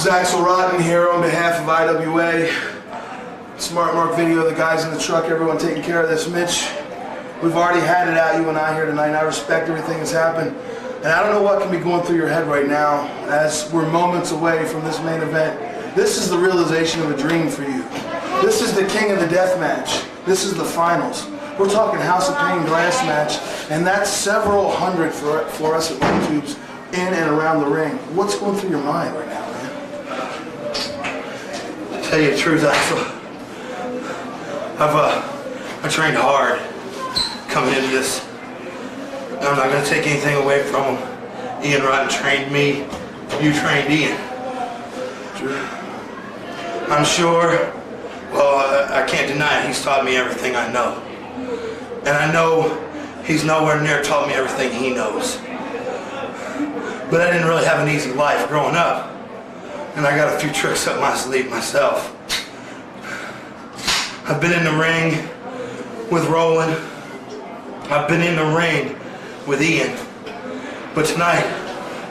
Rollin here on behalf of IWA. Smart Mark Video, the guys in the truck, everyone taking care of this. Mitch, we've already had it out, you and I, here tonight, and I respect everything that's happened. And I don't know what can be going through your head right now as we're moments away from this main event. This is the realization of a dream for you. This is the king of the death match. This is the finals. We're talking House of Pain glass match, and that's several hundred for us at YouTube's in and around the ring. What's going through your mind right now, man? To tell you the truth, I trained hard coming into this. I'm not going to take anything away from him. Ian Rotten trained me. You trained Ian. I'm sure, well, I can't deny it. He's taught me everything I know. And I know he's nowhere near taught me everything he knows. But I didn't really have an easy life growing up. And I got a few tricks up my sleeve myself. I've been in the ring with Rollin. I've been in the ring with Ian. But tonight,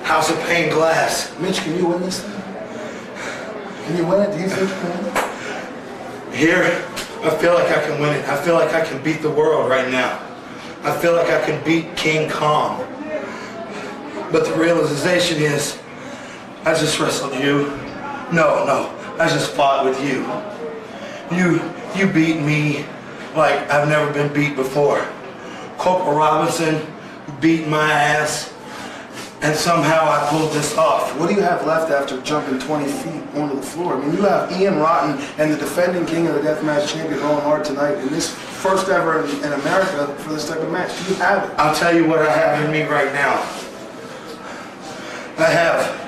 House of Pain glass. Mitch, can you win this thing? Can you win it? Do you think you can? Here, I feel like I can win it. I feel like I can beat the world right now. I feel like I can beat King Kong. But the realization is, I just wrestled you. No, I just fought with you. You beat me like I've never been beat before. Corporal Robinson beat my ass, and somehow I pulled this off. What do you have left after jumping 20 feet onto the floor? I mean, you have Ian Rotten and the defending king of the deathmatch champion Rollin hard tonight in this first ever in America for this type of match. Do you have it? I'll tell you what I have in me right now. I have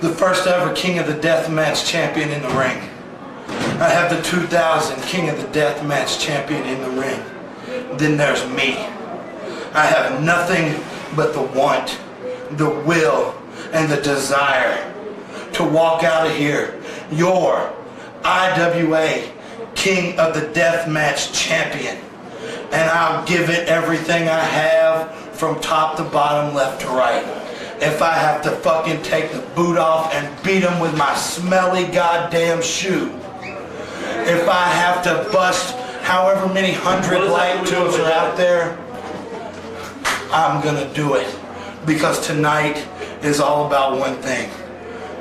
the first ever King of the Deathmatch champion in the ring. I have the 2000 King of the Deathmatch champion in the ring. Then there's me. I have nothing but the want, the will, and the desire to walk out of here, your IWA King of the Deathmatch champion. And I'll give it everything I have from top to bottom, left to right. If I have to fucking take the boot off and beat him with my smelly goddamn shoe. If I have to bust however many hundred light tubes are out there, I'm gonna do it. Because tonight is all about one thing.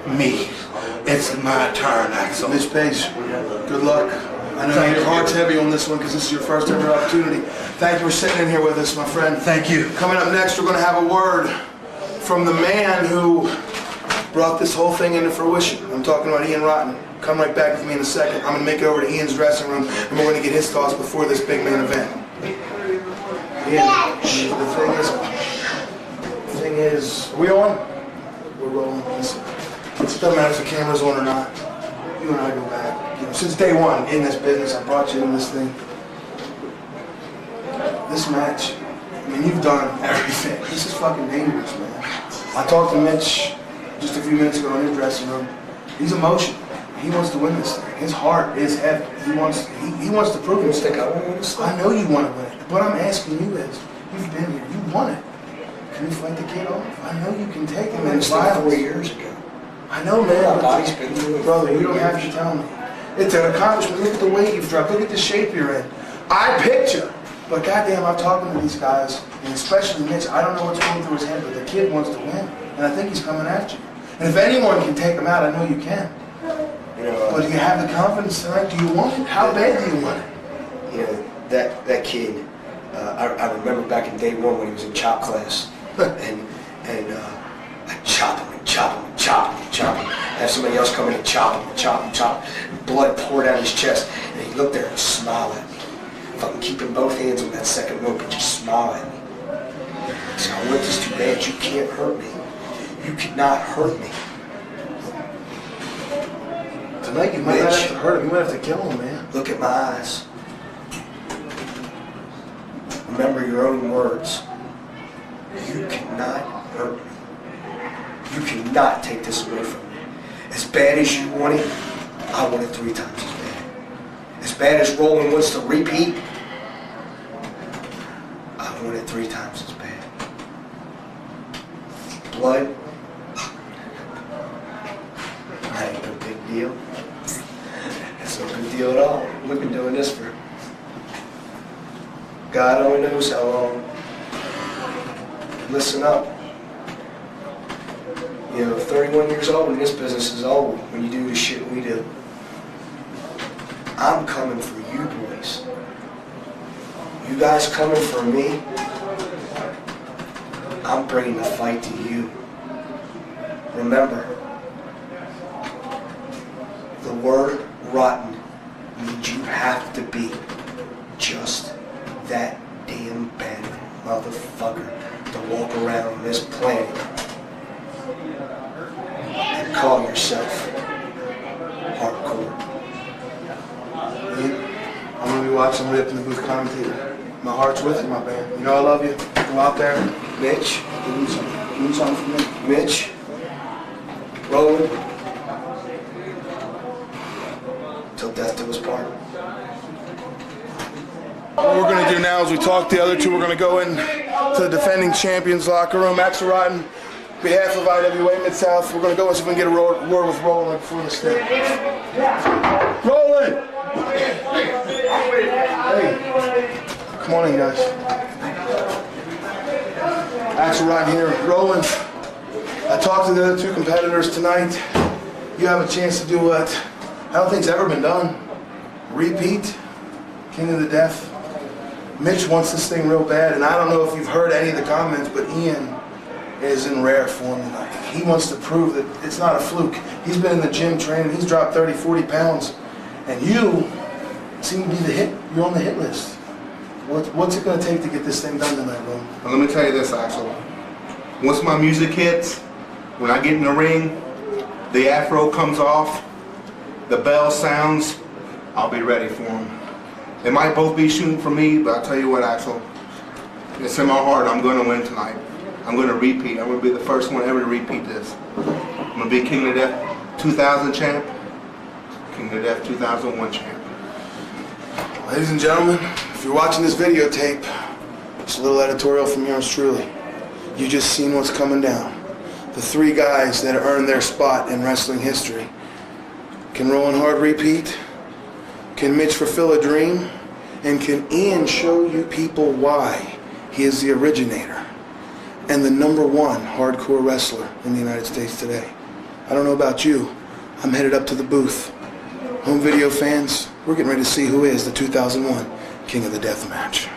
Me. It's my turn, Axel. Mitch Page, good luck. I know your heart's heavy on this one because this is your first ever opportunity. Thank you for sitting in here with us, my friend. Thank you. Coming up next, we're gonna have a word from the man who brought this whole thing into fruition. I'm talking about Ian Rotten. Come right back with me in a second. I'm going to make it over to Ian's dressing room, and we're going to get his thoughts before this big main event. Ian, the thing is, are we on? We're rolling. It doesn't matter if the camera's on or not. You and I go back. You know, since day one in this business, I brought you in this thing. This match, I mean, you've done everything. This is fucking dangerous, man. I talked to Mitch just a few minutes ago in his dressing room. He's emotional. He wants to win this thing. His heart is heavy. He wants to prove himself. I know you want to win it. What I'm asking you is, you've been here. You won it. Can you fight the kid off? I know you can take him in 4 years ago. I know, man. But brother, you don't have to tell me. It's an accomplishment. Look at the weight you've dropped. Look at the shape you're in. I picked you. But goddamn, I'm talking to these guys, and especially Mitch. I don't know what's going through his head, but the kid wants to win, and I think he's coming at you. And if anyone can take him out, I know you can. You know, but do you have the confidence tonight? Do you want it? How bad do you want it? You know, that kid. I remember back in day one when he was in chop class, and I chop him and chop him and chop him and chop him. Have somebody else come in and chop him and chop him and chop him. Blood poured out his chest, and he looked there and smiled at me. Fucking keeping both hands on that second rope and just smile at me. He said, I want this too bad. You can't hurt me. You cannot hurt me. Tonight you might not have to hurt him. You might have to kill him, man. Look at my eyes. Remember your own words. You cannot hurt me. You cannot take this away from me. As bad as you want it, I want it 3 times as bad. As bad as Rollin wants to repeat, I want it 3 times as bad. Blood. deal? It's no big deal at all. We've been doing this for God only knows how long. Listen up. 31 years old and this business is old when you do the shit we do. I'm coming for you boys. You guys coming for me? I'm bringing the fight to you. Remember, the word rotten means you have to be just that damn bad motherfucker to walk around this planet and call yourself hardcore. I'm gonna be watching Rip in the booth commentator. My heart's with you, my man. You know I love you. Go out there. Mitch, Do something for me. Mitch, Rollin, till death do us part. What we're going to do now is we talk the other two. We're going to go in to the defending champions locker room. Axel Rotten, on behalf of IWA Mid-South, we're going to go and see if we can get a word with Rollin before the step. Rollin! Hey, come on in, guys. Axel Rotten here. Rollin, I talked to the other two competitors tonight. You have a chance to do what I don't think's ever been done. Repeat, King of the Death. Mitch wants this thing real bad, and I don't know if you've heard any of the comments, but Ian is in rare form tonight. He wants to prove that it's not a fluke. He's been in the gym training. He's dropped 30, 40 pounds. And you seem to be the hit. You're on the hit list. What's it going to take to get this thing done tonight, bro? Well, let me tell you this, Axel. Once my music hits, when I get in the ring, the afro comes off, the bell sounds, I'll be ready for them. They might both be shooting for me, but I'll tell you what, Axel, it's in my heart. I'm going to win tonight. I'm going to repeat. I'm going to be the first one ever to repeat this. I'm going to be King of the Death 2000 champ, King of the Death 2001 champ. Ladies and gentlemen, if you're watching this videotape, it's a little editorial from yours truly. You just seen what's coming down. The three guys that earned their spot in wrestling history. Can Rollin Hard repeat? Can Mitch fulfill a dream? And can Ian show you people why he is the originator and the #1 hardcore wrestler in the United States today? I don't know about you. I'm headed up to the booth. Home video fans, we're getting ready to see who is the 2001 King of the Death match.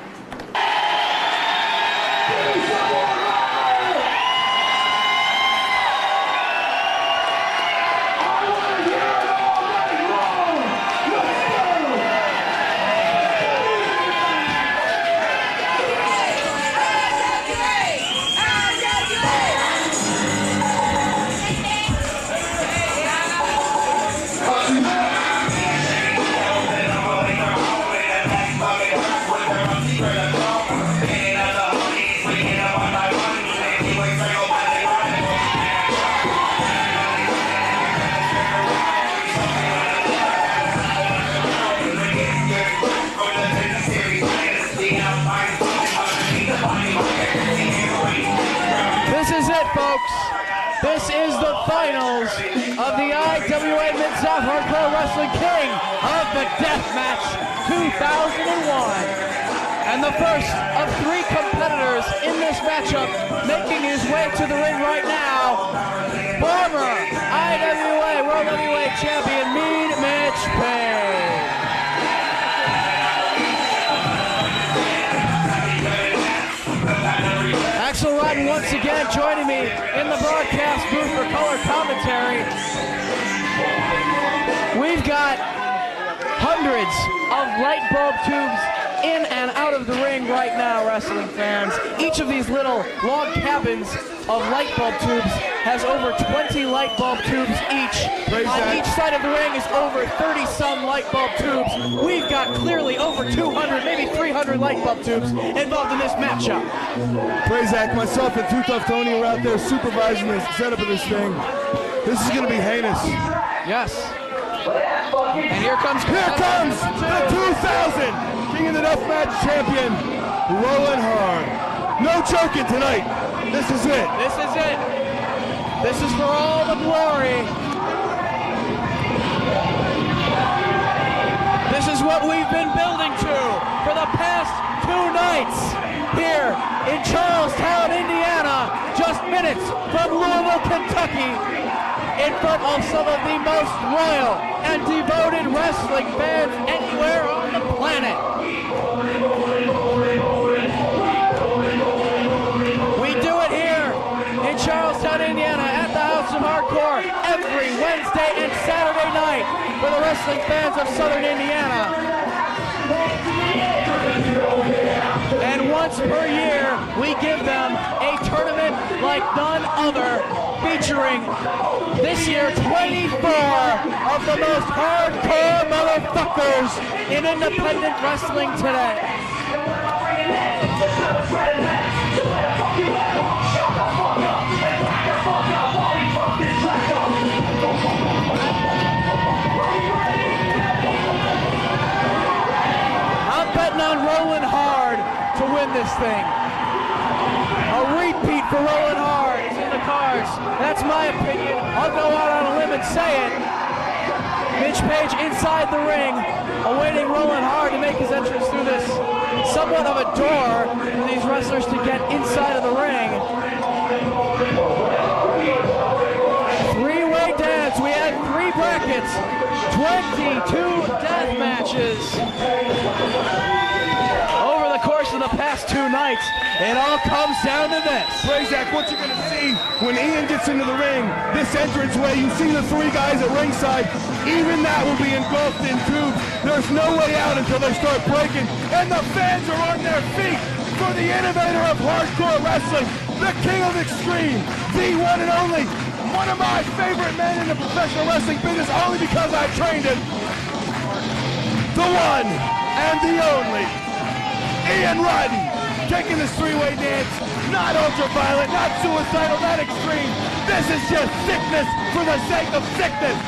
This is the finals of the IWA Mid-South Hardcore Wrestling King of the Deathmatch 2001. And the first of 3 competitors in this matchup making his way to the ring right now, former IWA World Heavyweight Champion Mitch Payne. Axel Rotten once again joining me in the broadcast booth for color commentary. We've got hundreds of light bulb tubes in and out of the ring right now, wrestling fans. Each of these little log cabins of light bulb tubes has over 20 light bulb tubes each. On each side of the ring is over 30-some light bulb tubes. We've got clearly over 200, maybe 300 light bulb tubes involved in this matchup. Zach, myself and Too Tough Tony were out there supervising the setup of this thing. This is going to be heinous. Yes. And here comes the 2000 King of the Deathmatch champion, Rollin Hard. No joking tonight. This is it. This is it. This is for all the glory. what we've been building to for the past 2 nights here in Charlestown, Indiana, just minutes from Louisville, Kentucky, in front of some of the most loyal and devoted wrestling fans anywhere on the planet. We do it here in Charlestown, Indiana at the House of Hardcore every Wednesday and Saturday night for the wrestling fans of Southern Indiana. And once per year, we give them a tournament like none other, featuring this year 24 of the most hardcore motherfuckers in independent wrestling today. I'm betting on Rollin hard to win this thing. A repeat for Rollin hard is in the cards. That's my opinion. I'll go out on a limb and say it. Mitch Page inside the ring, awaiting Rollin hard to make his entrance through this somewhat of a door for these wrestlers to get inside of the ring. Three-way dance. We had 3 brackets, 22 death matches. Over the course of the past 2 nights, it all comes down to this. Zach, what you're going to see when Ian gets into the ring, this entranceway, you see the 3 guys at ringside, even that will be engulfed in tubes. There's no way out until they start breaking, and the fans are on their feet for the innovator of hardcore wrestling, the king of extreme, the one and only, one of my favorite men in the professional wrestling business, only because I trained him, the one and the only, Ian Rotten, taking this 3-way dance, not ultra-violent, not suicidal, not extreme. This is just sickness for the sake of sickness.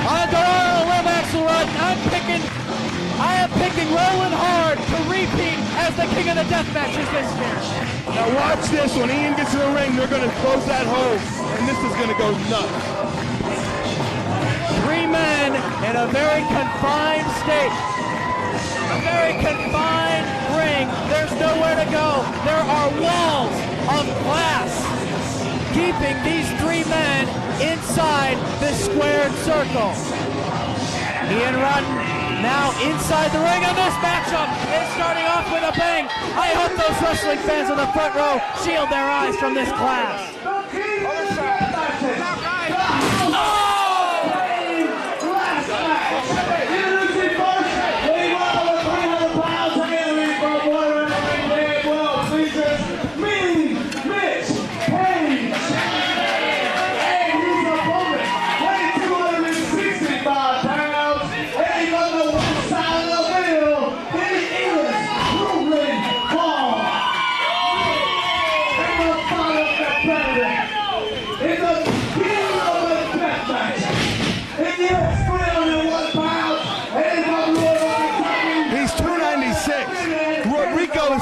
On the limb, Axelrod, I am picking Rollin hard to repeat as the king of the death matches this year. Now watch this, when Ian gets in the ring, they're going to close that hole, and this is going to go nuts. 3 men in a very confined state. A very confined ring. There's nowhere to go. There are walls of glass keeping these 3 men inside this squared circle. Ian Rotten now inside the ring, and this matchup is starting off with a bang. I hope those wrestling fans in the front row shield their eyes from this glass.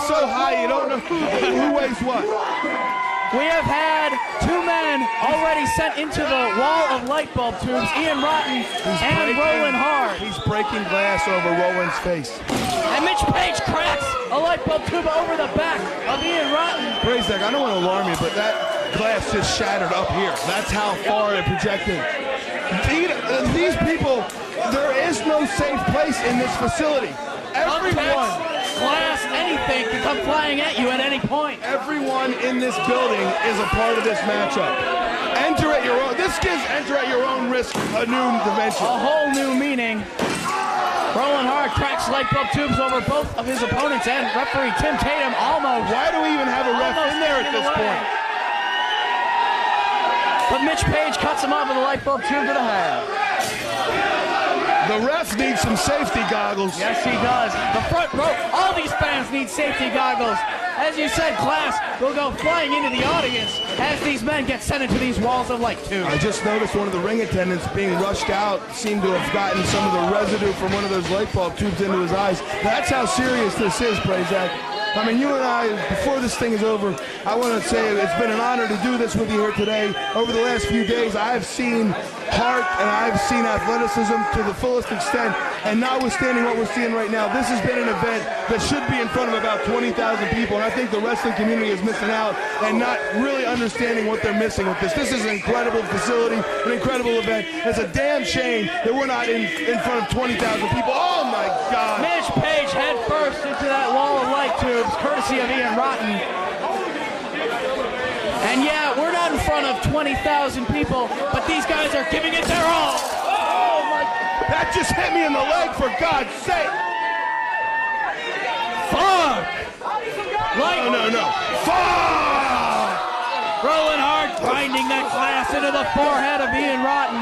So high, you don't know who weighs what. We have had 2 men already sent into the wall of light bulb tubes, Ian Rotten and Rollin hard. He's breaking glass over Rollin's face. And Mitch Page cracks a light bulb tube over the back of Ian Rotten. Zach, I don't want to alarm you, but that glass just shattered up here. That's how far it projected. These people, there is no safe place in this facility. Everyone, glass, anything can come flying at you at any point. Everyone in this building is a part of this matchup. Enter at your own. This gives enter at your own risk a new dimension. A whole new meaning. Rollin hard cracks light bulb tubes over both of his opponents, and referee Tim Tatum almost. Why do we even have a ref in there at this point? But Mitch Page cuts him off with a light bulb tube to the head. The ref needs some safety goggles. Yes, he does. The front row, all these fans need safety goggles. As you said, glass will go flying into the audience as these men get sent into these walls of light tubes. I just noticed one of the ring attendants being rushed out seemed to have gotten some of the residue from one of those light bulb tubes into his eyes. That's how serious this is, Zach. I mean, you and I, before this thing is over, I want to say it's been an honor to do this with you here today. Over the last few days, I've seen heart and I've seen athleticism to the fullest extent. And notwithstanding what we're seeing right now, this has been an event that should be in front of about 20,000 people. And I think the wrestling community is missing out and not really understanding what they're missing with this. This is an incredible facility, an incredible event. It's a damn shame that we're not in front of 20,000 people. Oh my God. Mitch Page head first into that wall of light tubes, courtesy of Ian Rotten. And yeah, we're not in front of 20,000 people, but these guys are giving it their all. Oh my, that just hit me in the leg, for God's sake. Fuck! No. Fuck! Rollin hard, grinding that glass into the forehead of Ian Rotten.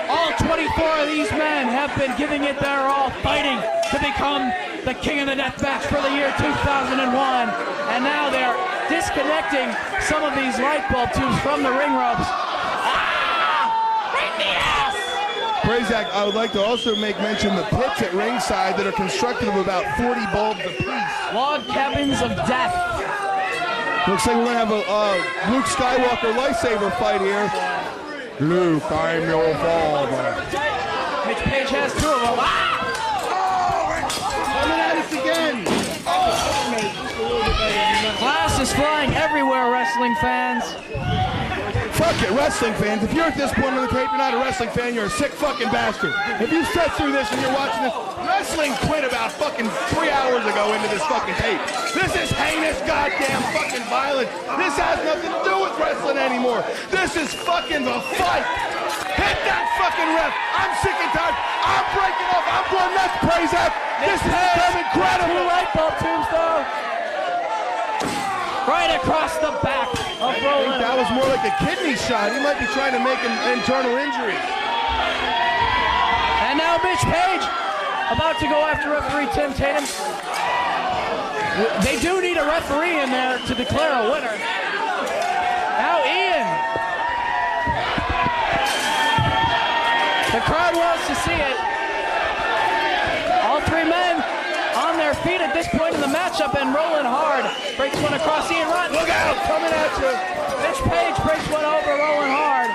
All 24 of these men have been giving it their all, fighting to become the king of the death match for the year 2001. And now they're disconnecting some of these light bulb tubes from the ring ropes. Right in the ass! Prazak, I would like to also make mention the pits at ringside that are constructed of about 40 bulbs apiece. Log cabins of death. Looks like we're going to have a Luke Skywalker lightsaber fight here. Luke, I'm your father. Mitch Page has two of them. Coming at us again. Glass is flying everywhere, wrestling fans. Fuck it, wrestling fans. If you're at this point on the tape, you're not a wrestling fan, you're a sick fucking bastard. If you sat through this and you're watching this, wrestling quit about fucking 3 hours ago into this fucking tape. This is heinous goddamn fucking violence. This has nothing to do with wrestling anymore. This is fucking a fight. Hit that fucking ref. I'm sick and tired. I'm breaking off. I'm going nuts, Prazak. This is become incredible. Two light bulb tubes, though. Right across the back of I think Rollin. that was more like a kidney shot. He might be trying to make an internal injury. And now Mitch Page about to go after referee Tim Tatum. They do need a referee in there to declare a winner. Now Ian. The crowd wants to see it. All three men on their feet at this point in the matchup, and Rollin hard. Breaks one across Ian Rotten. Look out, coming at you. Mitch Page breaks one over, Rollin hard.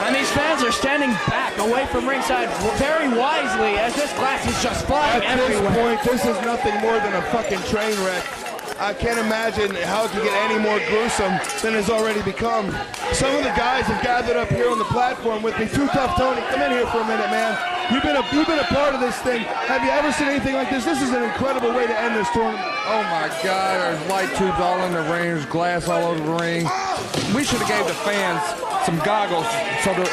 And these fans are standing back away from ringside very wisely as this glass is just flying everywhere. At this point, this is nothing more than a fucking train wreck. I can't imagine how it could get any more gruesome than it's already become. Some of the guys have gathered up here on the platform with me. Too Tough Tony, come in here for a minute, man. You've been a part of this thing. Have you ever seen anything like this? This is an incredible way to end this tournament. Oh my God, there's light tubes all in the ring, there's glass all over the ring. We should have gave the fans some goggles so the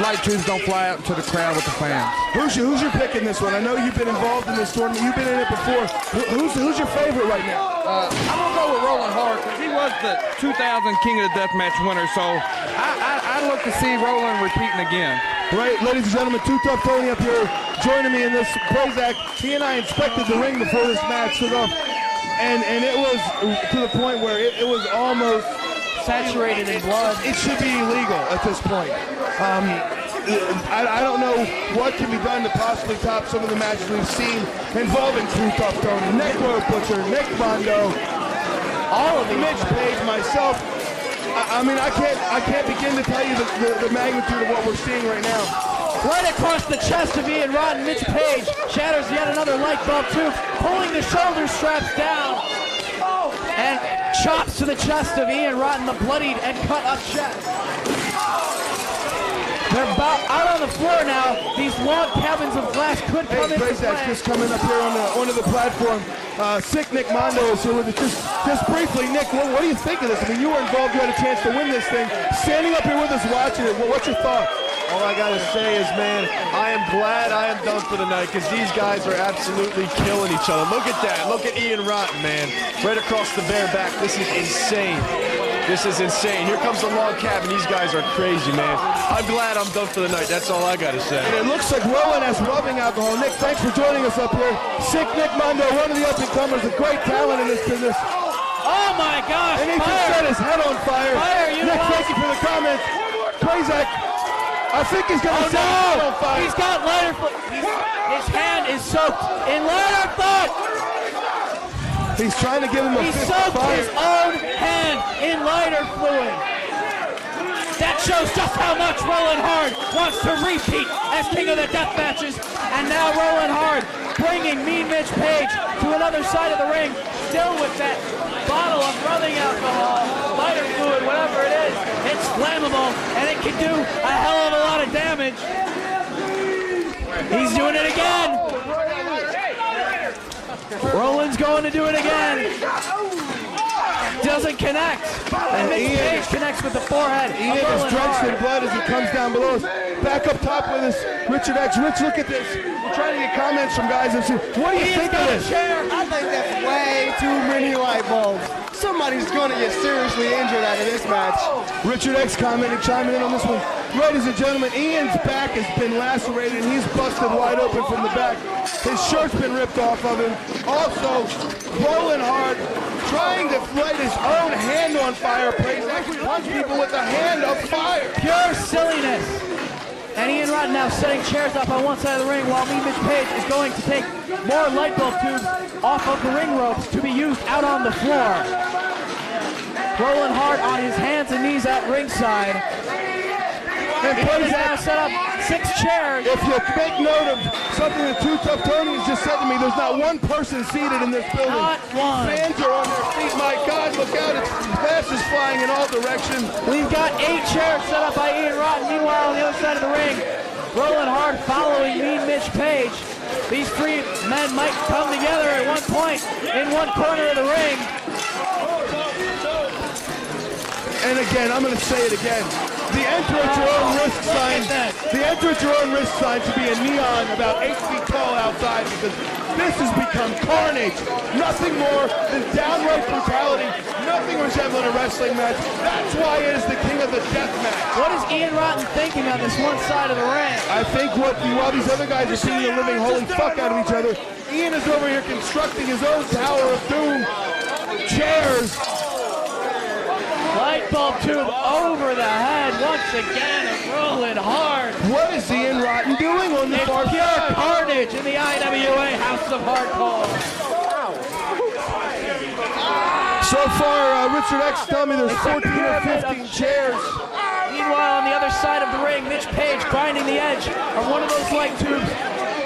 light tubes don't fly out into the crowd with the fans. Who's your pick in this one? I know you've been involved in this tournament. You've been in it before. Who's your favorite right now? I'm gonna go with Rollin hard because he was the 2000 King of the Deathmatch winner, so I look to see Rollin repeating again. Right, ladies and gentlemen, Too Tough Tony up here joining me in this Prazak. He and I inspected the ring before this match took off, and it was to the point where it was almost Saturated in blood. It should be illegal at this point. I don't know what can be done to possibly top some of the matches we've seen involving Too Tough Tony, Nick Butcher, Nick Mondo, all of Mitch Page, myself. I mean, I can't begin to tell you the magnitude of what we're seeing right now. Right across the chest of Ian Rotten, Mitch Page shatters yet another light bulb tube, pulling the shoulder straps down, and chops to the chest of Ian Rotten, the bloodied and cut up chest. They're out on the floor now. These log cabins of glass could come into play. Just coming up here onto the platform. Sick Nick Mondo is here with us. Just briefly, Nick, what do you think of this? I mean, you were involved. You had a chance to win this thing. Standing up here with us watching it, what's your thought? All I gotta say is, man, I am glad I am done for the night because these guys are absolutely killing each other. Look at that. Look at Ian Rotten, man. Right across the bare back. This is insane. This is insane. Here comes the log cabin. These guys are crazy, man. I'm glad I'm done for the night. That's all I gotta say. And it looks like Rollin has rubbing alcohol. Nick, thanks for joining us up here. Sick Nick Mondo, one of the up-and-comers, a great talent in this business. Oh my gosh! And he just set his head on fire. Fire, you Nick, lost. thank you for the comments. Prazak, I think he's going to set his head on fire. He's got lighter fluid. His hand is soaked in lighter fluid. He's trying to give him a He fist soaked fire. his own hand in lighter fluid. That shows just how much Rollin Hard wants to repeat as King of the Death Matches. And now Rollin Hard bringing Mean Mitch Page to another side of the ring, still with that bottle of rubbing alcohol, lighter fluid, whatever it is. It's flammable, and it can do a hell of a lot of damage. He's doing it again. Rollin's going to do it again. Doesn't connect. And Mitch Page connects with the forehead. Ian is drenched in blood as he comes down below us. Back up top with us, Richard X. Rich, look at this. We're trying to get comments from guys. What do you think of this? I think that's way too many light bulbs. Somebody's gonna get seriously injured out of this match. Richard X commenting, chiming in on this one. Ladies and gentlemen, Ian's back has been lacerated and he's busted wide open from the back. His shirt's been ripped off of him. Also, Rollin Hard trying to light his own hand on fire. Praise actually punch people with a hand of fire. Pure silliness. And Ian Rotten now setting chairs up on one side of the ring while Mean Mitch Page is going to take more light bulb tubes off of the ring ropes to be used out on the floor. Rollin Hard on his hands and knees at ringside. And Page now set up 6 chairs. If you'll make note of something that Too Tough Tony has just said to me, there's not one person seated in this building. Not one. Fans are on their feet. My God, look out. It's glass is flying in all directions. We've got 8 chairs set up by Ian Rotten. Meanwhile, on the other side of the ring, Rollin Hard following Mean Mitch Page. These 3 men might come together at one point in one corner of the ring. And again, I'm going to say it again. The enter at your own risk sign. The enter at your own risk sign should be a neon about 8 feet tall outside because this has become carnage. Nothing more than downright brutality. Nothing resembling a wrestling match. That's why it is the King of the Death Match. What is Ian Rotten thinking on this one side of the ring? I think while these other guys are seeing the living holy fuck out of each other, Ian is over here constructing his own Tower of Doom. Chairs. Light bulb tube over the head once again of Rollin Hard. What is Ian Rotten doing on the It's far pure side? carnage in the IWA House of Hardcore. So far, Richard X telling me there's 14 or 15 chairs. Meanwhile, on the other side of the ring, Mitch Page grinding the edge of one of those light tubes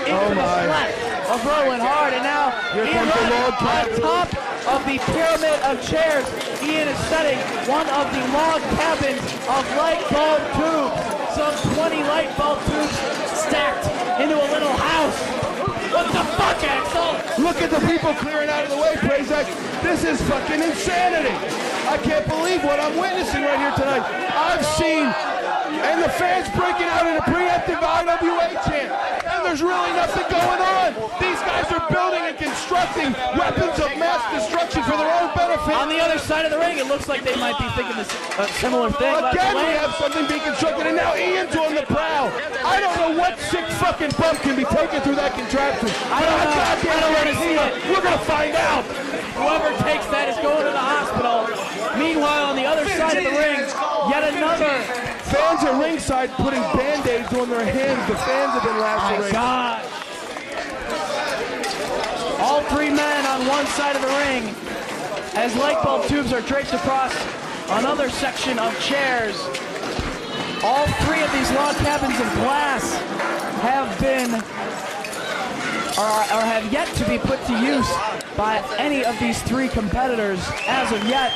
into the flat of Rollin Hard. And now Ian Rotten on top of the pyramid of chairs. Ian is setting one of the log cabins of light bulb tubes. Some 20 light bulb tubes stacked into a little house. What the fuck, Axel? Look at the people clearing out of the way, Praise X. This is fucking insanity. I can't believe what I'm witnessing right here tonight. I've seen, and the fans breaking out in a preemptive IWA chant. And there's really nothing going on. These guys are building and constructing weapons of mass destruction for their own benefit. On the other side of the ring, it looks like they might be thinking this similar thing. Again, we have something being constructed, and now Ian's on the prowl. I don't know what sick fucking bump can be taken through that contraption. I don't want to see it. We're going to find out. Whoever takes that is going to the hospital. Meanwhile, on the other side of the ring, yet another. Fans at ringside putting Band-Aids on their hands. The fans have been lacerated. My God. All 3 men on one side of the ring as light bulb tubes are draped across another section of chairs. All 3 of these log cabins of glass have been or have yet to be put to use by any of these 3 competitors as of yet.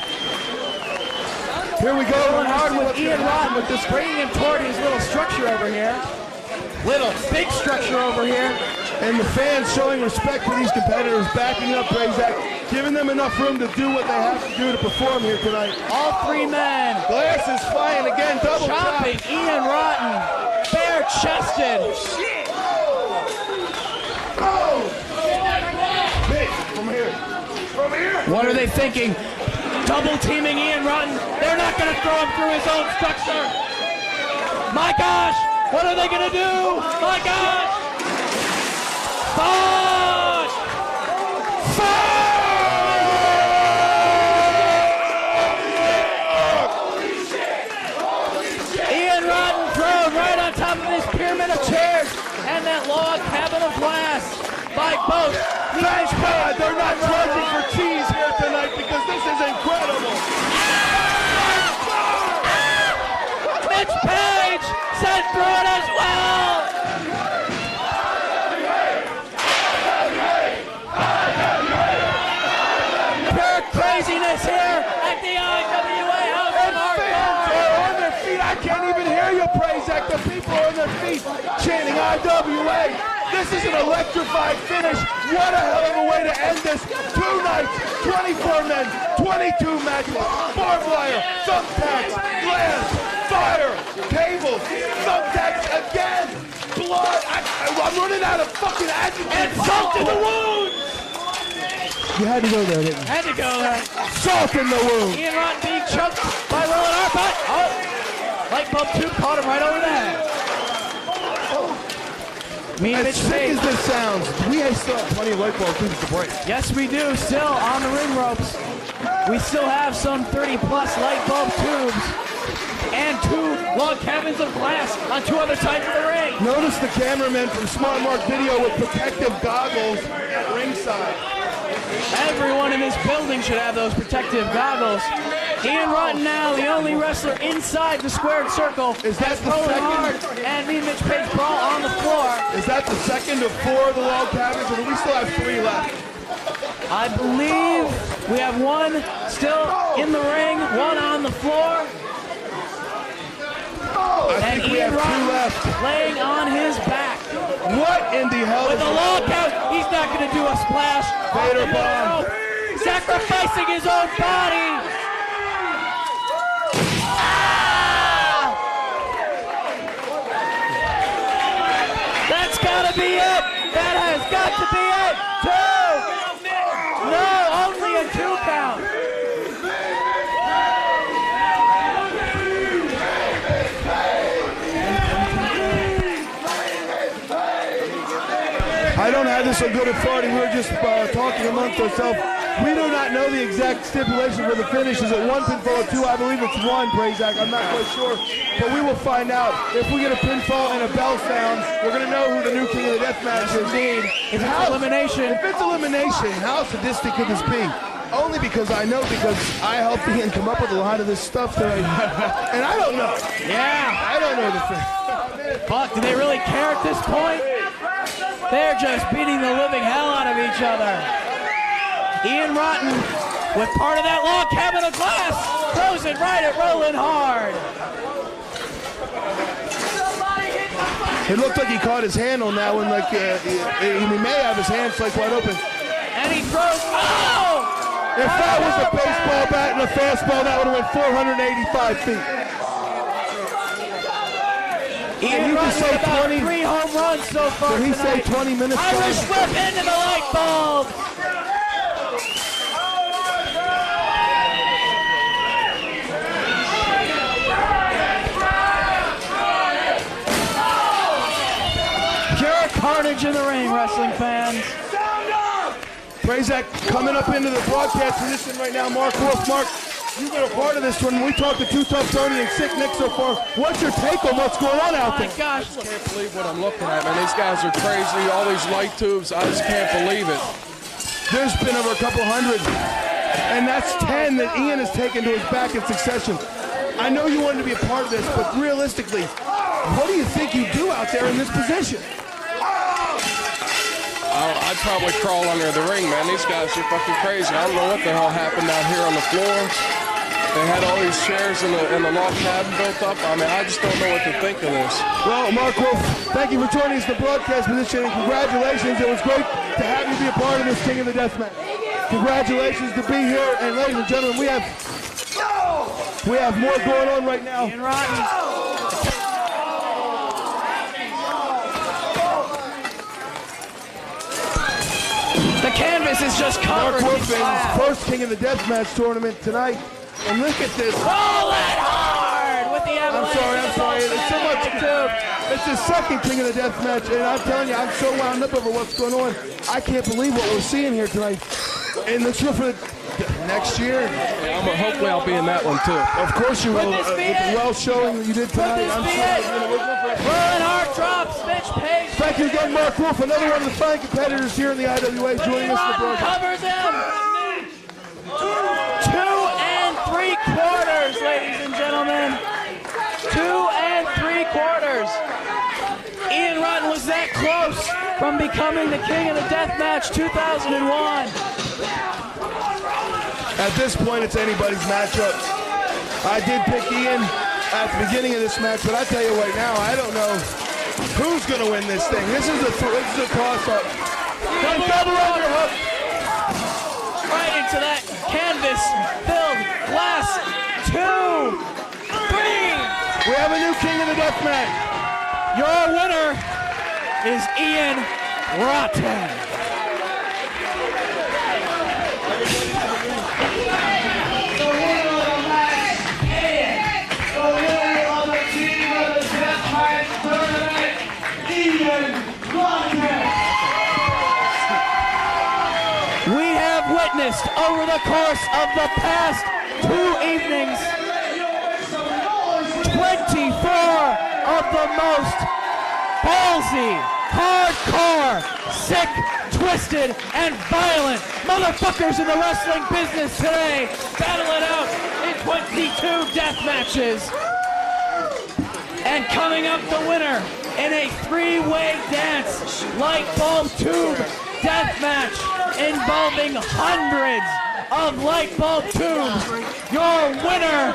Here we go. Going hard with Ian Rotten with this, bringing him toward his little structure over here. Little big structure over here. And the fans showing respect for these competitors, backing up Razak, giving them enough room to do what they have to do to perform here tonight. All 3 men. Glass is flying again, double chopping chop. Ian Rotten, bare-chested. Oh! Mitch, from here. From here. What are they thinking? Double teaming Ian Rotten. They're not going to throw him through his own structure. My gosh, what are they going to do? My gosh. Fuck! Ian Rotten thrown right on top of this pyramid of chairs and that log cabin of glass by both. Thank God they're not charging for cheese here tonight because this is incredible. Mitch Page sent through it as well. Pure craziness here at the IWA House of Fans are on their feet. I can't even hear you, Prazak. The people are on their feet chanting IWA. This is an electrified finish. What a hell of a way to end this. 2 nights, 24 men, 22 matches, barbed wire, thumbtacks, glass, fire, cables, thumbtacks again, blood. I'm running out of fucking adjectives. And salt in the wound. You had to go there, didn't you? Had to go there. Salt in the wound. Ian Rotten being choked by Rollin. Light bulb tube caught him right over the head. Me and As Mitch sick Page. as this sounds, we still have plenty of light bulb tubes to break. Yes, we do. Still on the ring ropes. We still have some 30-plus light bulb tubes and 2 log cabins of glass on 2 other sides of the ring. Notice the cameraman from Smart Mark Video with protective goggles at ringside. Everyone in this building should have those protective goggles. Ian Rotten now, the only wrestler inside the squared circle. Is that the Rollin second? hard, and me and Mitch Page brawl on the floor. Is that the second of 4 of the log cabins, or do we still have 3 left? I believe we have 1 still in the ring, 1 on the floor. I And think we have Ian 2 Rotten left. laying on his back. What in the hell With is a log cabin, he's not going to do a splash. Vader Off the bomb. rope, sacrificing his own body. Ah! That's got to be it. That has got to be it. 2. No, only a 2 count. I don't have this so good authority. We were just talking amongst ourselves. We do not know the exact stipulation for the finish. Is it 1 pinfall or 2? I believe it's 1, Prazak. I'm not quite sure. But we will find out. If we get a pinfall and a bell sound, we're going to know who the new king of the death match is. Indeed. If it's elimination. If it's elimination, how sadistic could this be? Only because I know, because I helped Ian come up with a lot of this stuff tonight. And I don't know. Yeah. I don't know the thing. Fuck, do they really care at this point? They're just beating the living hell out of each other. Ian Rotten, with part of that log cabin of glass, throws it right at Rollin hard. It looked like he caught his hand on that one, like he may have his hands like wide open. And he throws, oh! If that was a baseball bat and a fastball, that would have went 485 feet. Ian Rotten say with about 20? 3 home runs so far Did he say tonight. 20 minutes? Irish Brian? whip into the light bulb. Pure carnage in the ring, wrestling fans. Prazak coming up into the broadcast position right now. Mark Wolf. Mark, you've been a part of this one. We talked to Too Tough Tony and Sick Nick so far. What's your take on what's going on out Oh my there? gosh. I can't believe what I'm looking at, man. These guys are crazy. All these light tubes, I just can't believe it. There's been over a couple hundred, and that's 10 that Ian has taken to his back in succession. I know you wanted to be a part of this, but realistically, what do you think you do out there in this position? I'd probably crawl under the ring, man. These guys are fucking crazy. I don't know what the hell happened out here on the floor. They had all these chairs in the log cabin built up. I mean, I just don't know what to think of this. Well, Mark Wolf, thank you for joining us in the broadcast position, and congratulations. It was great to have you be a part of this King of the Death match. Congratulations to be here, and ladies and gentlemen, we have more going on right now. Ian Rotten. The canvas is just covered Mark in Wolf in glass. his first King of the Death match tournament tonight, and look at this. Rollin hard with the avalanche. I'm sorry. It's so much. It's his second King of the Death match, and I'm telling you, I'm so wound up over what's going on. I can't believe what we're seeing here tonight. And let's look for the next year. Yeah, hopefully I'll be in that one too. Of course you will. Would this be With the it? well showing that you did Could tonight, this I'm be sure it? you're going to Rollin hard drops, Mitch Page. Thank you again, Mark Wolf, another one of the fine competitors here in the IWA, joining us in the Rollin broadcast. covers him. 2 3/4, ladies and gentlemen. 2 3/4. Ian Rotten was that close from becoming the king of the Deathmatch 2001. At this point, it's anybody's matchup. I did pick Ian at the beginning of this match, but I tell you right now, I don't know who's going to win this thing. This is a toss-up. Double underhook. Right into that canvas-filled glass. 2, 3. We have a new king of the deathmatch. Your winner is Ian Rotten. The winner of the match is the winner of the King of the Deathmatch tournament, Ian Rotten. We have witnessed over the course of the past 2 evenings 24 of the most ballsy, hardcore, sick, twisted, and violent motherfuckers in the wrestling business today battle it out in 22 death matches. And coming up the winner in a 3-way dance light bulb tube death match involving hundreds of light bulb tubes. Your winner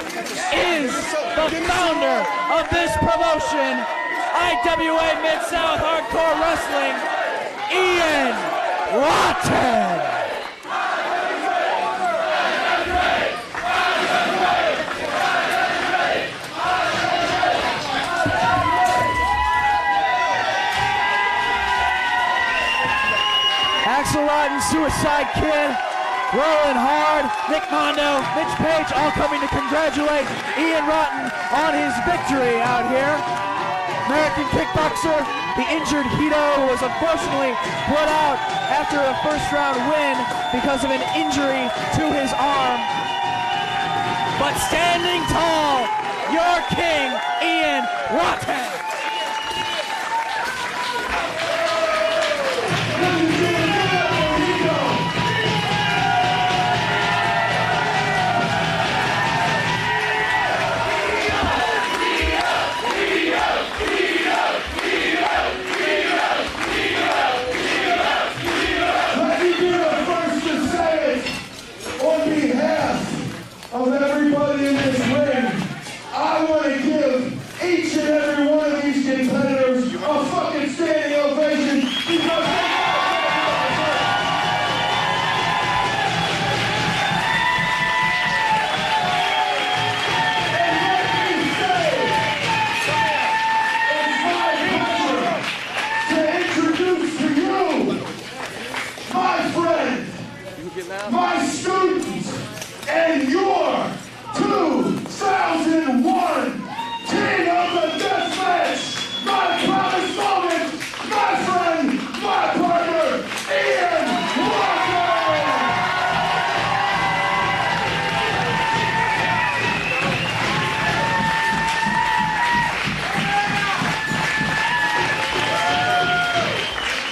is the founder of this promotion, IWA Mid-South Hardcore Wrestling, Ian Rotten. Axel Rotten, Suicide Kid, Rollin Hard, Nick Mondo, Mitch Page, all coming to congratulate Ian Rotten on his victory out here. American kickboxer, the injured Hito, was unfortunately put out after a first-round win because of an injury to his arm. But standing tall, your king, Ian Rotten. Of everybody in this ring, I want to give each and every one of these competitors a fucking standing ovation because they and let me say, it's my pleasure to introduce to you my friend, my students, and your 2001 King of the Deathmatch, my promised moment, my friend, my partner, Ian Rotten!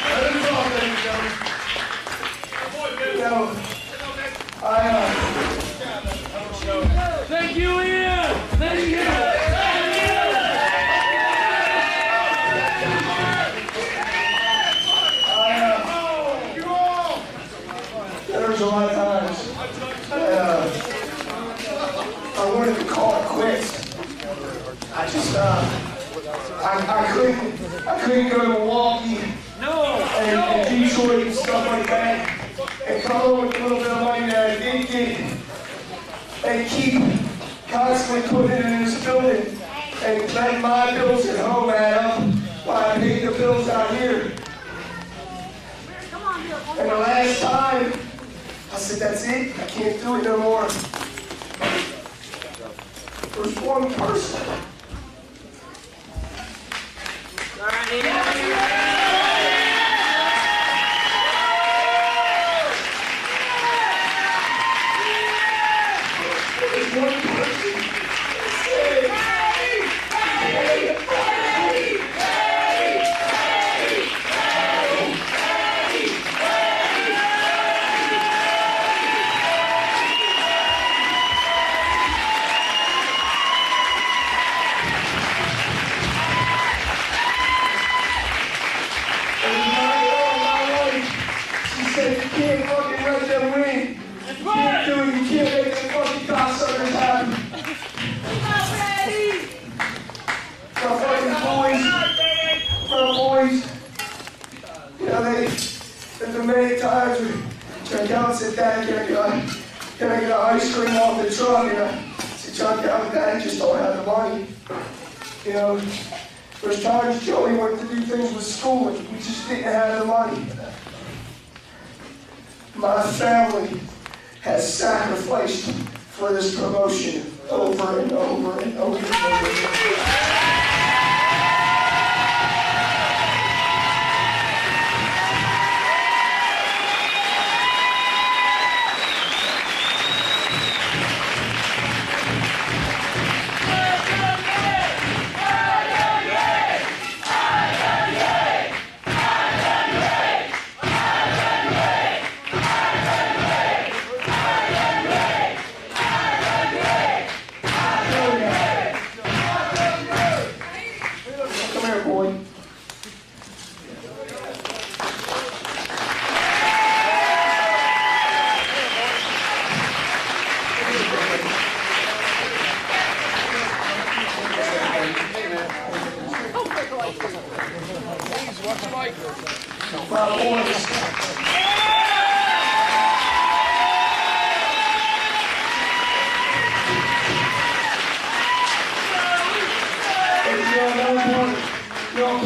That is all, ladies and gentlemen. Thank you, Ian. Thank you. There's a lot of times I wanted to call it quits. I just I couldn't go to Milwaukee and Detroit and stuff like that and come home with a little bit of money that I didn't get and keep constantly putting it in this building and letting my bills at home add up while I pay the bills out here. And the last time, I said, that's it. I can't do it no more. There's one person. and said, Dad, can I get an ice cream off the truck? And I said, John, Dad, I just don't have the money. You know, there's times Joey went to do things with school and we just didn't have the money. My family has sacrificed for this promotion over and over and over and over again.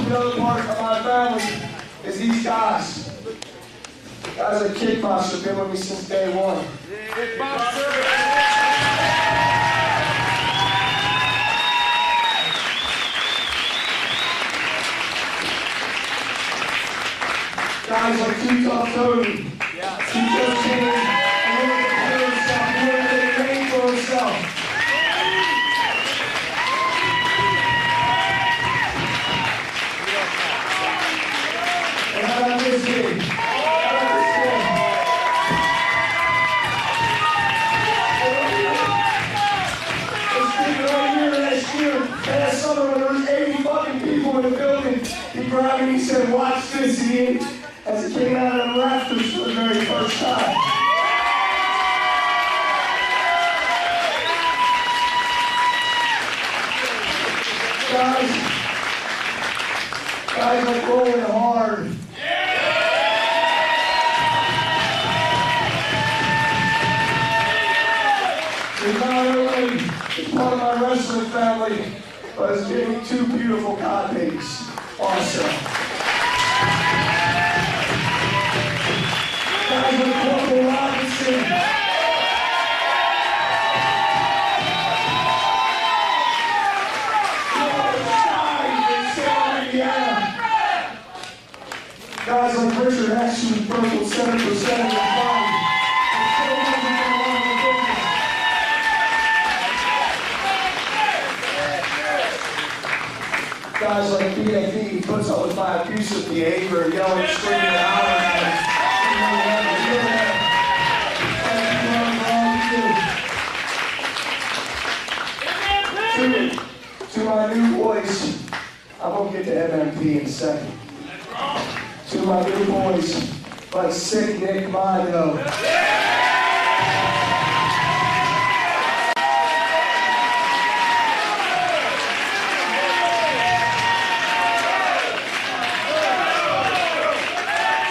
Another part of my family is these guys. Guys like Kickboxer have been with me since day one. Guys like Too Tough Tony, Too Tough King, and willing to kill himself, willing to reign for himself. And how about this kid? How about this kid? This kid right here last year, last summer when there was 80 fucking people in the building, he grabbed me and he said, watch this, Ian. As it came out of the rafters for the very first time. Guys like Rollin hard. He's not only part of my wrestling family, but has given me two beautiful god babies also. Guys like Corporal Robinson. Guys like Richard X, who broke 7% of his body. Guys like BFE, he puts up with my abusive behavior and yelling, screaming, and hollering at us. To my new boys, I'm going to get to MMP in a second. To my new boys, like Sick Nick Mino.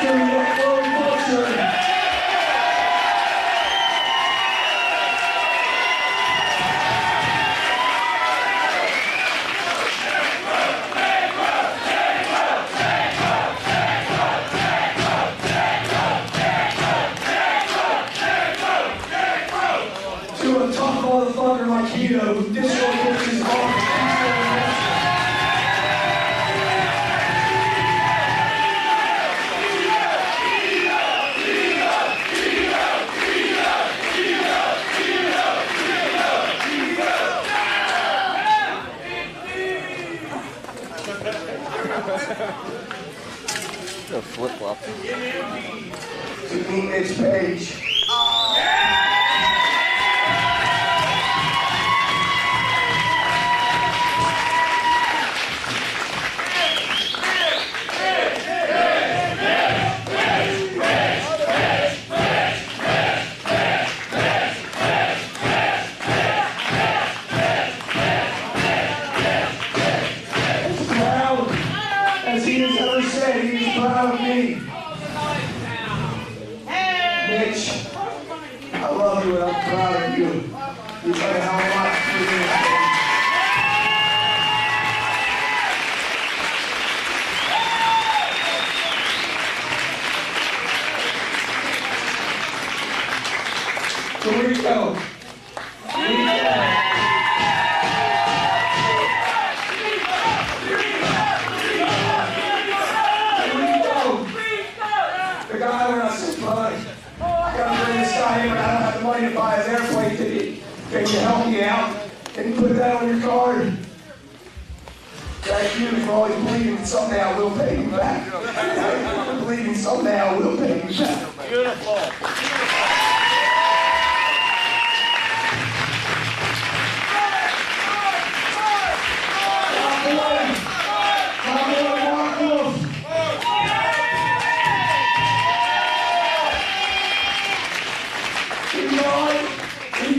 To my Rollin Butcher. Motherfucker like Hito, who dislocates his arm. Flip-flop. To meet Mitch Page. As he has ever said, he is proud of me. Mitch. me out and you put that on your card. Thank you for always believing someday I will pay you back. Believing someday I will pay you back. Beautiful.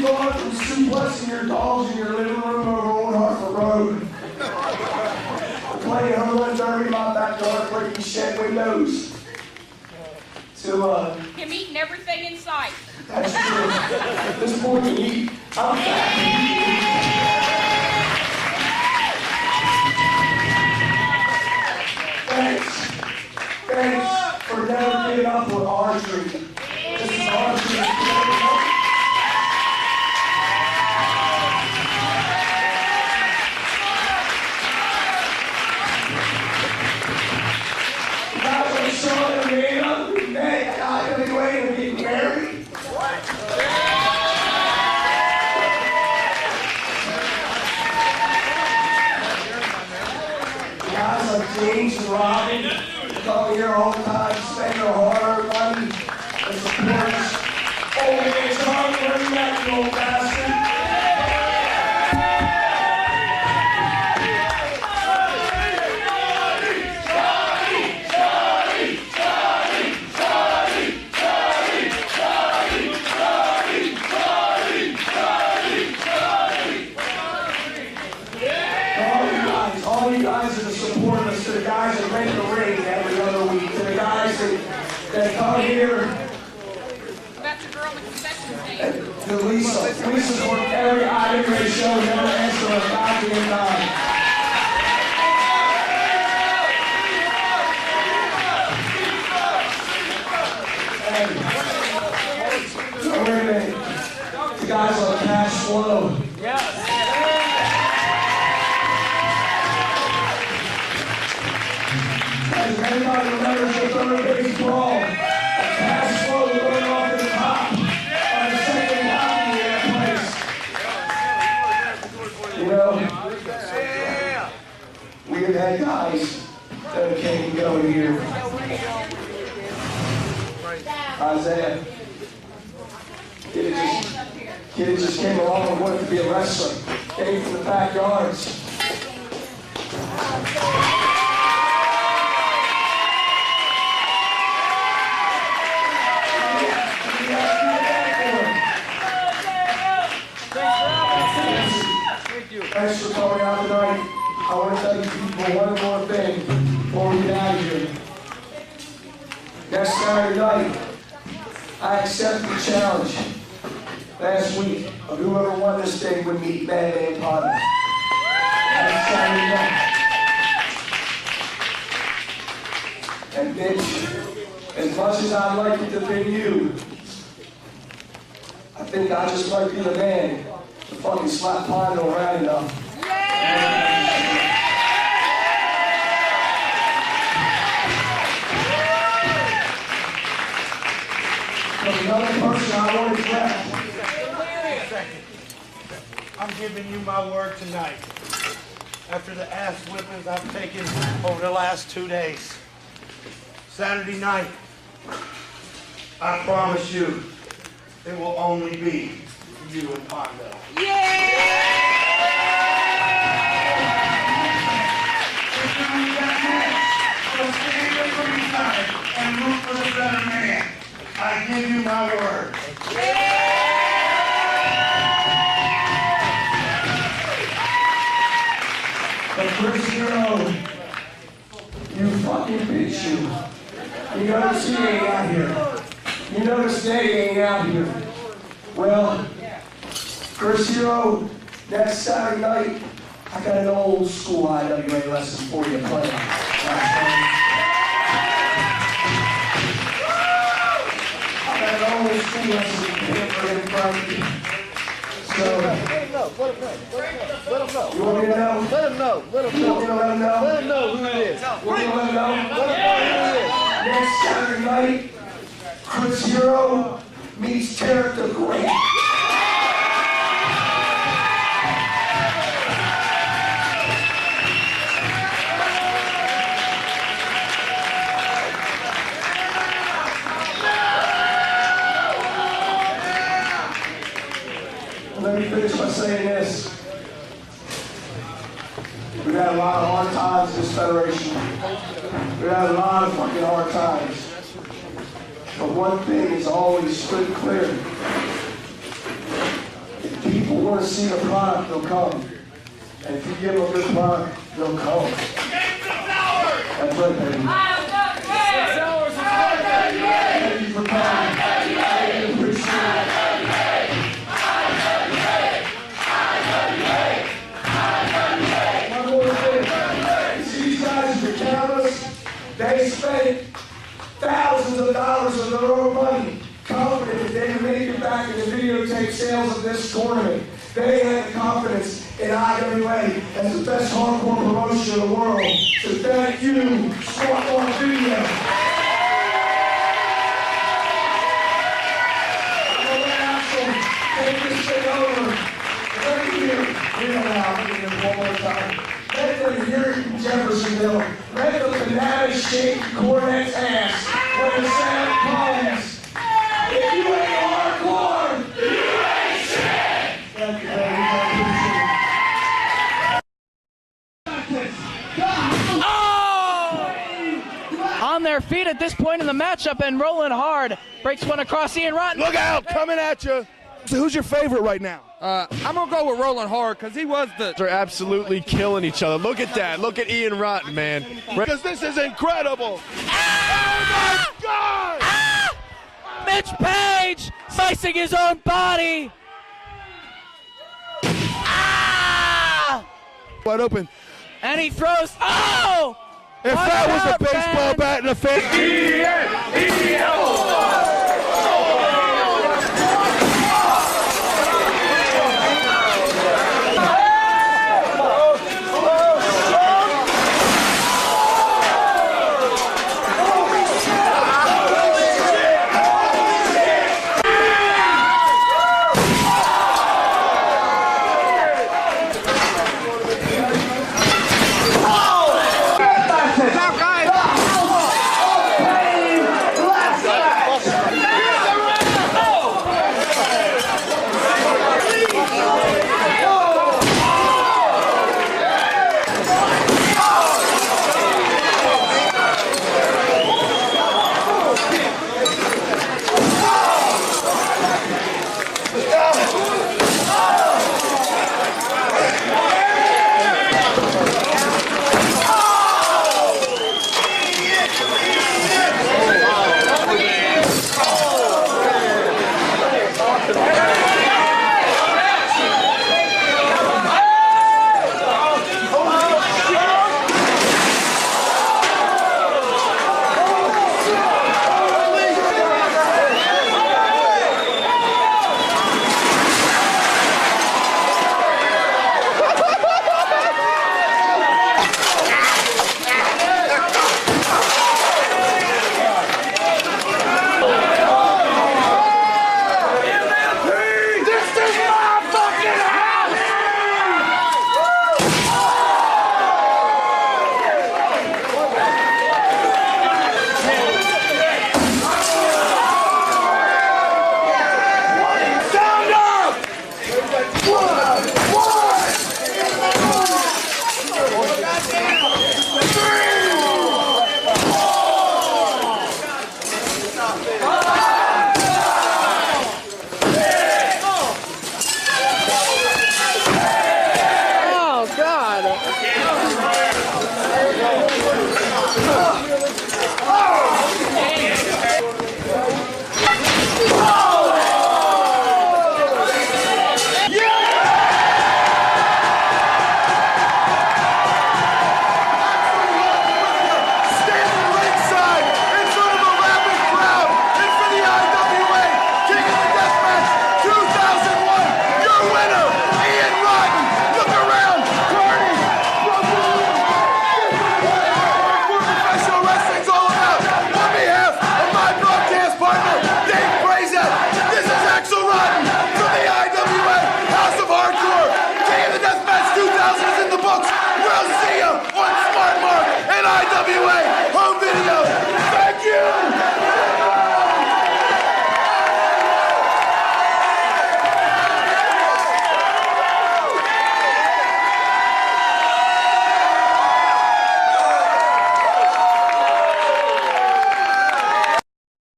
From suplexing your dogs in your living room over Old Hartford Road. Playing home run derby in my backyard, breaking shed windows. Him eating everything in sight. That's true. This boy can eat. I'm fat. Thanks for never giving up with archery. This is archery. James and Robin come here all the time, spend their hard-earned money and support us. Old man John, bring back you old bastard. All you guys are the supporters, to the guys that make the ring every other week, to the guys that come here. That's the girl in the concession stand. To Lisa. Lisa's worked every item they show, never answered a goddamn time. So wait a minute. The guys on Cash Flow. If anybody remembers the third base brawl, a Cash Flow going off the top on the second half of the place. You know, we have had guys that came and go here. Isaiah, kid just came along and wanted to be a wrestler. Came from the backyards. Thanks for coming out tonight. I want to tell you people one more thing before we get out of here. Next Saturday night, I accepted the challenge last week of whoever won this thing would meet Man Partner. Next Saturday night. And Mitch, as much as I'd like it to be you, I think I just might be the man to fucking slap Pino around enough. Another person I want to grab. Wait a second. I'm giving you my word tonight. After the ass whippings I've taken over the last 2 days. Saturday night, I promise you, it will only be you and Pondo. And root for the better man. I give you my word. But Chris Hero, you fucking bitch you. You notice he ain't out here. You notice Daddy ain't out here. Well, Chris Hero, next Saturday night, I got an old school IWA lesson for you to play on. Old school lesson in front of you. So, let him know. You want me to know? Let him know. You want me to let him know? Let him know who it is. You want me to let him know? Let him know who it is. Next Saturday night, Chris Hero meets Tarek the Great. We've had a lot of hard times in this federation. We've had a lot of fucking hard times. But one thing has always stood clear. If people want to see the product, they'll come. And if you give them a good product, they'll come. That's right, baby. Thank you for coming. Appreciate it. One more thing. You see these guys at the cameras? They spent thousands of dollars of their own money, confident that they would make it back in the videotape sales of this tournament. They had the confidence in IWA as the best hardcore promotion in the world. So thank you, Smart Mark Video. I'm going to let Axel take this thing over. Let me hear it one more time. Let them hear it in Jeffersonville. Let the fanatics shake Cornette's ass when the sound comes. If you ain't hardcore, you ain't shit! Thank you, baby. On their feet at this point in the matchup, and rolling hard. Breaks one across Ian Rotten. Look out, coming at you. So who's your favorite right now? I'm going to go with Rollin hard because he was the... They're absolutely killing each other. Look at that. Look at Ian Rotten, man. Because this is incredible. Ah! Oh, my God! Ah! Mitch Page slicing his own body. Ah! Wide open. And he throws... Oh! If that was a baseball bat in a face...